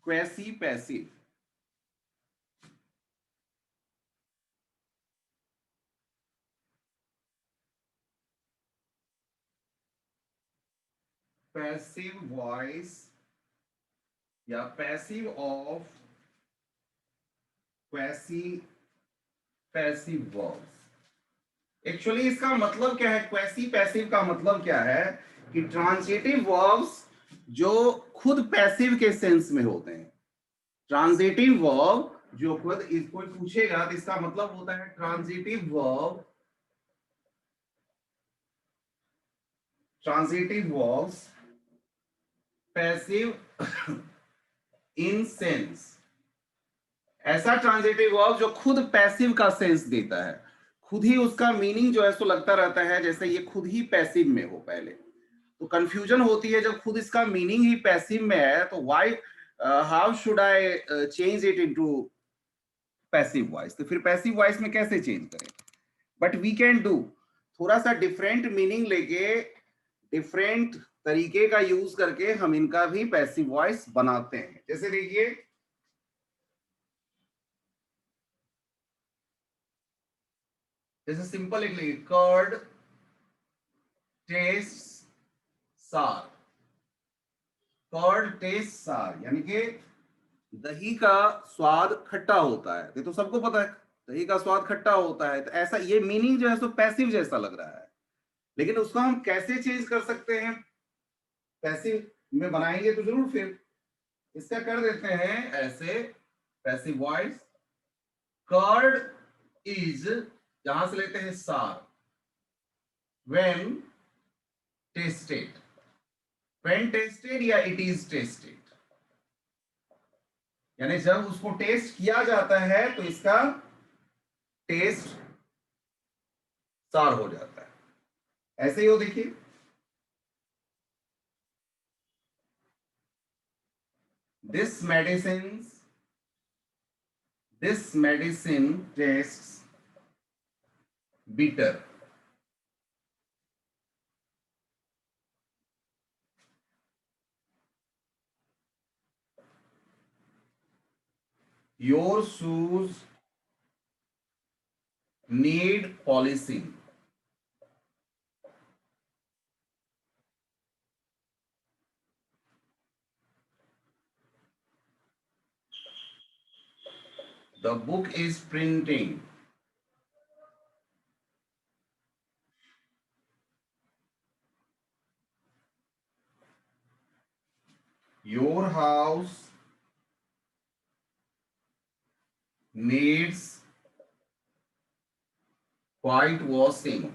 Quasi passive. Passive voice या passive of quasi passive verbs. Actually इसका मतलब क्या है, क्वेसी पैसिव का मतलब क्या है कि ट्रांजिटिव वर्ब्स जो खुद पैसिव के सेंस में होते हैं। ट्रांजिटिव वर्ब जो खुद, कोई पूछेगा तो इसका मतलब होता है transitive verb, transitive verbs passive in sense. ऐसा ट्रांजिटिव वर्ब जो खुद पैसिव का सेंस देता है, खुद ही उसका मीनिंग जो है सो लगता रहता है जैसे ये खुद ही पैसिव में हो। पहले तो कंफ्यूजन होती है जब खुद इसका मीनिंग ही पैसिव में है, तो why, how should I change it into passive voice. तो फिर पैसिव वॉइस में कैसे चेंज करें? बट वी कैन डू, थोड़ा सा डिफरेंट मीनिंग लेके, डिफरेंट तरीके का यूज करके हम इनका भी पैसिव वॉइस बनाते हैं। जैसे देखिए, जैसे सिंपल एक लिखिए, कर्ड टेस्ट सार। कर्ड टेस्ट सार यानी कि दही का स्वाद खट्टा होता है, ये तो सबको पता है, दही का स्वाद खट्टा होता है। तो ऐसा ये मीनिंग जो है सो पैसिव जैसा लग रहा है, लेकिन उसको हम कैसे चेंज कर सकते हैं? पैसिव में बनाएंगे तो जरूर, फिर इसका कर देते हैं ऐसे, पैसिव वॉइस कर्ड इज, यहां से लेते हैं सार, व्हेन टेस्टेड, व्हेन टेस्टेड या इट इज टेस्टेड, यानी जब उसको टेस्ट किया जाता है तो इसका टेस्ट सार हो जाता है। ऐसे ही हो, देखिए, this medicine, this medicine tests bitter, your shoes need polishing, the book is printing, your house needs whitewashing,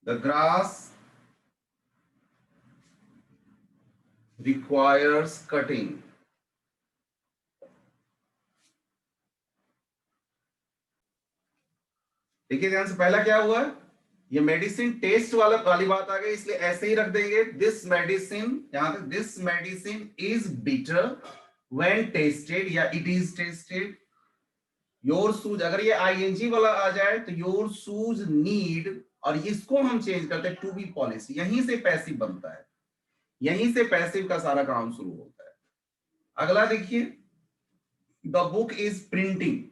the grass requires cutting। देखिए ध्यान से, पहला क्या हुआ, ये मेडिसिन टेस्ट वाली बात आ गई, इसलिए ऐसे ही रख देंगे, दिस मेडिसिन, यहां तक this medicine is bitter when tested या it is tested. Your shoes, अगर ये आईएनजी वाला आ जाए तो योर शूज नीड, और इसको हम चेंज करते हैं टू बी पॉलिश, यहीं से पैसिव बनता है, यहीं से पैसिव का सारा काम शुरू होता है। अगला देखिए, the book is printing,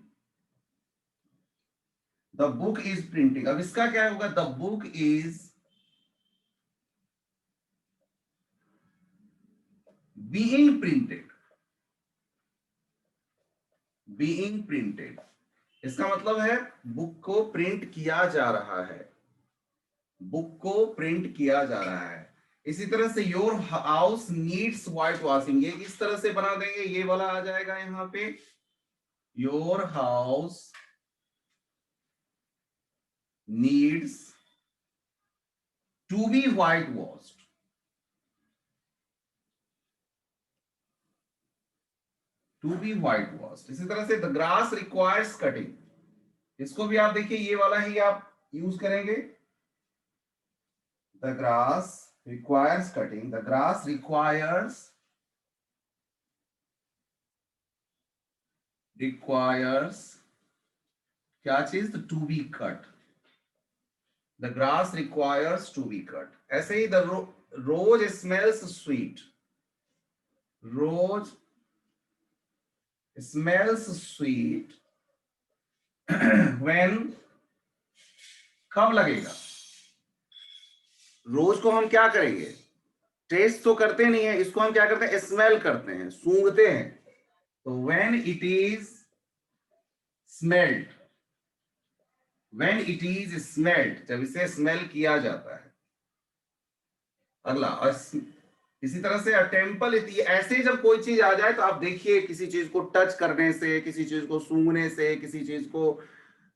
the book is printing, अब इसका क्या होगा, the book is being printed, being printed, इसका मतलब है बुक को प्रिंट किया जा रहा है, बुक को प्रिंट किया जा रहा है। इसी तरह से your house needs white washing, ये किस तरह से बना देंगे, ये वाला आ जाएगा यहां पे, your house needs to be whitewashed, to be whitewashed. इसी तरह से द ग्रास रिक्वायर्स कटिंग, इसको भी आप देखिए ये वाला ही आप यूज करेंगे, the grass requires cutting, the grass requires requires क्या चीज? To be cut. The grass requires to be cut. ऐसे ही the rose smells sweet. Rose smells sweet when. कब लगेगा? रोज को हम क्या करेंगे? टेस्ट तो करते नहीं है, इसको हम क्या करते हैं? स्मेल करते हैं, सूंघते हैं. तो when it is smelled. When it is smelled, जब इसे स्मेल किया जाता है. अगला, इसी तरह से अ टेम्पल. ऐसे जब कोई चीज आ जाए तो आप देखिए, किसी चीज को टच करने से, किसी चीज को सूंघने से, किसी चीज को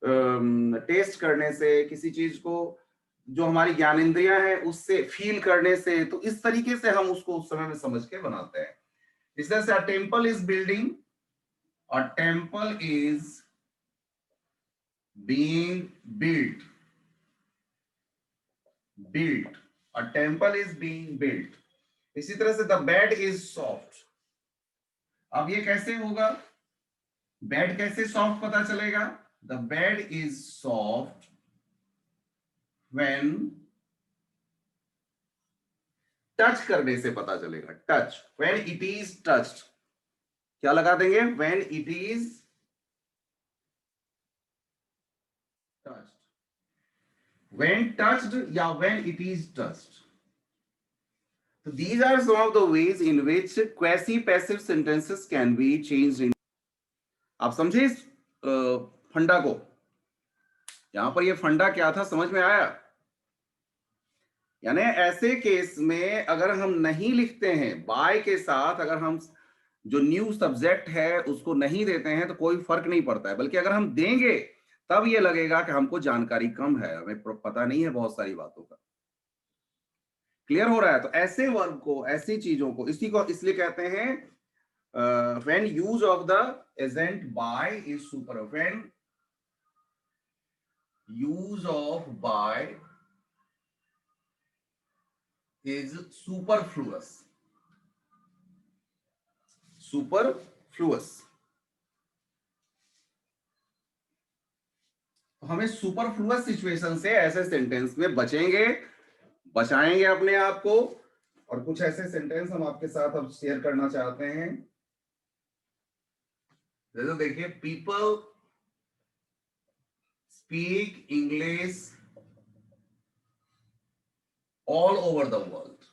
टेस्ट करने से, किसी चीज को जो हमारी ज्ञानेंद्रियां हैं उससे फील करने से, तो इस तरीके से हम उसको उस समय में समझ के बनाते हैं. इस तरह से a temple is building. A temple is being built. Built. A temple is being built. इसी तरह से द बेड इज सॉफ्ट. अब ये कैसे होगा? बेड कैसे सॉफ्ट पता चलेगा? The bed is soft when. Touch करने से पता चलेगा. Touch. When it is touched. क्या लगा देंगे? When it is touched. When touched या when it is touched. So these are some of the ways in which quasi-passive sentences can be changed in. आप समझे इस फंडा को? यहां पर ये फंडा क्या था, समझ में आया? यानी ऐसे केस में अगर हम नहीं लिखते हैं बाय के साथ, अगर हम जो न्यू सब्जेक्ट है उसको नहीं देते हैं तो कोई फर्क नहीं पड़ता है, बल्कि अगर हम देंगे तब ये लगेगा कि हमको जानकारी कम है, हमें पता नहीं है बहुत सारी बातों का. क्लियर हो रहा है? तो ऐसे वर्ब को, ऐसी चीजों को, इसी को इसलिए कहते हैं when use of the agent by is super. When use of by is superfluous. Superfluous. तो हमें सुपरफ्लुअस सिचुएशन से, ऐसे सेंटेंस में बचेंगे, बचाएंगे अपने आप को. और कुछ ऐसे सेंटेंस हम आपके साथ अब शेयर करना चाहते हैं. जैसे देखिए, people speak English all over the world.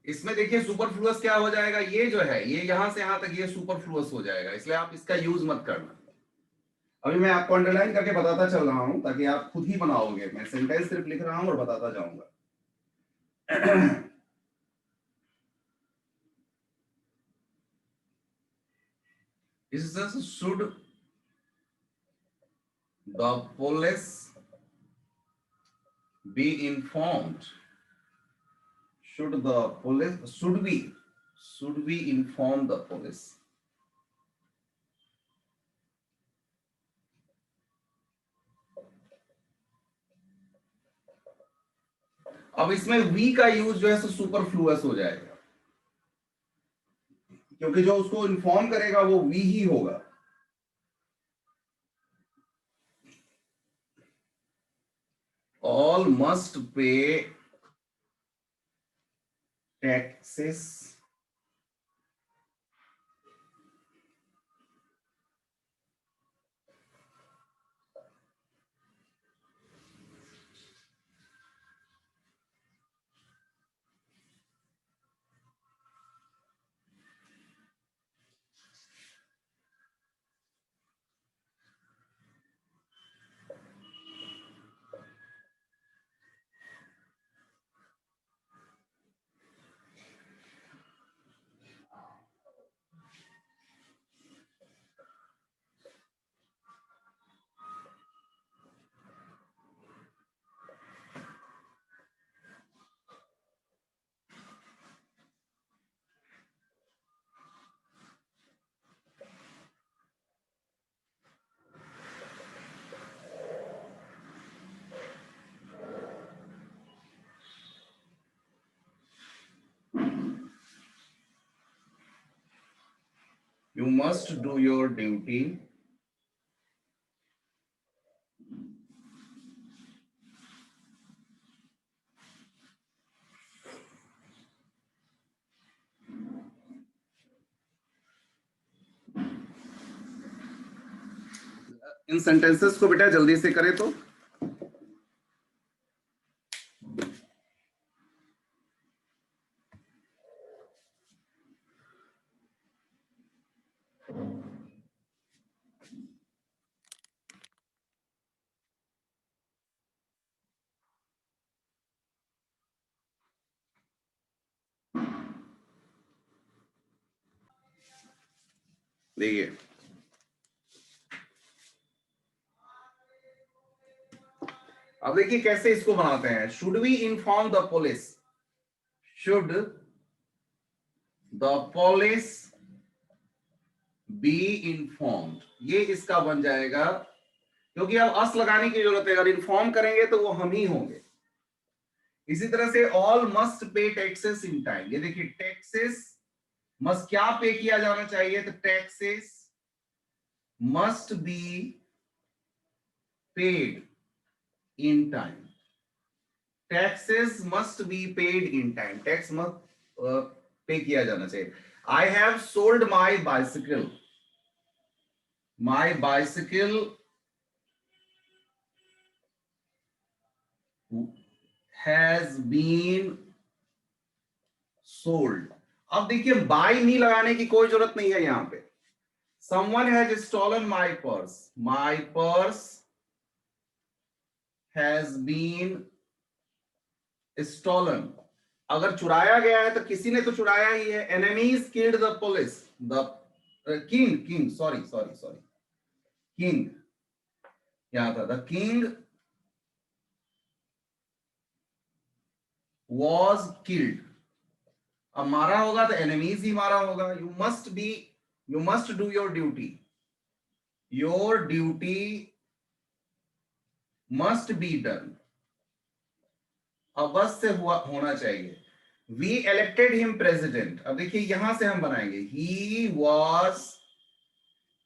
इसमें देखिए सुपरफ्लुअस क्या हो जाएगा? ये जो है, ये यहां से यहां तक ये सुपरफ्लुअस हो जाएगा, इसलिए आप इसका यूज मत करना. अभी मैं आपको अंडरलाइन करके बताता चल रहा हूं ताकि आप खुद ही बनाओगे. मैं सेंटेंस सिर्फ लिख रहा हूं और बताता जाऊंगा. Is this should the police be informed? Should we inform the police? अब इसमें वी का यूज जो है सुपरफ्लुअस हो जाएगा, क्योंकि जो उसको इन्फॉर्म करेगा वो वी ही होगा. All must pay taxes You must do your duty. In sentences को बेटा जल्दी से करें तो देखिए, अब देखिए कैसे इसको बनाते हैं। Should we inform the police, should the police be informed, ये इसका बन जाएगा, क्योंकि अब अस लगाने की जरूरत है, अगर इन्फॉर्म करेंगे तो वो हम ही होंगे। इसी तरह से all must pay taxes in time, ये देखिए टैक्सेस मस्ट क्या पे किया जाना चाहिए, तो taxes must be paid in time, taxes must be paid in time, tax must pay किया जाना चाहिए। I have sold my bicycle, my bicycle has been sold. अब देखिए बाय नहीं लगाने की कोई जरूरत नहीं है यहां पे। Someone has stolen my purse, my purse has been stolen। अगर चुराया गया है तो किसी ने तो चुराया ही है। Enemies killed the police, the king, sorry, king यहां था, the king was killed। अब मारा होगा तो enemies ही मारा होगा। You must do your duty, your duty must be done, अवश्य होना चाहिए। We elected him president, अब देखिए यहां से हम बनाएंगे, he was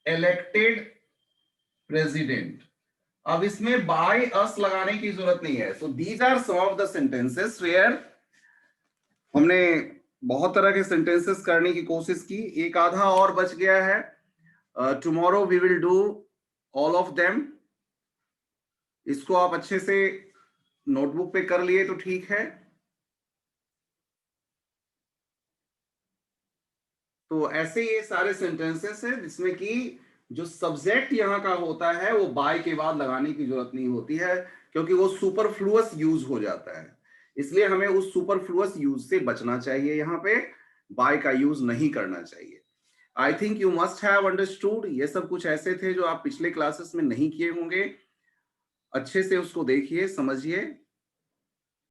elected president। अब इसमें by us लगाने की जरूरत नहीं है। So these are some of the sentences where हमने बहुत तरह के सेंटेंसेस करने की कोशिश की, एक आधा और बच गया है। Tomorrow we will do all of them. इसको आप अच्छे से नोटबुक पे कर लिए तो ठीक है। तो ऐसे ये सारे सेंटेंसेस हैं जिसमें कि जो सब्जेक्ट यहाँ का होता है वो बाय के बाद लगाने की जरूरत नहीं होती है, क्योंकि वो सुपरफ्लुअस यूज हो जाता है। इसलिए हमें उस सुपरफ्लुअस यूज से बचना चाहिए, यहाँ पे बाय का यूज नहीं करना चाहिए। I think you must have understood. ये सब कुछ ऐसे थे जो आप पिछले क्लासेस में नहीं किए होंगे। अच्छे से उसको देखिए, समझिए।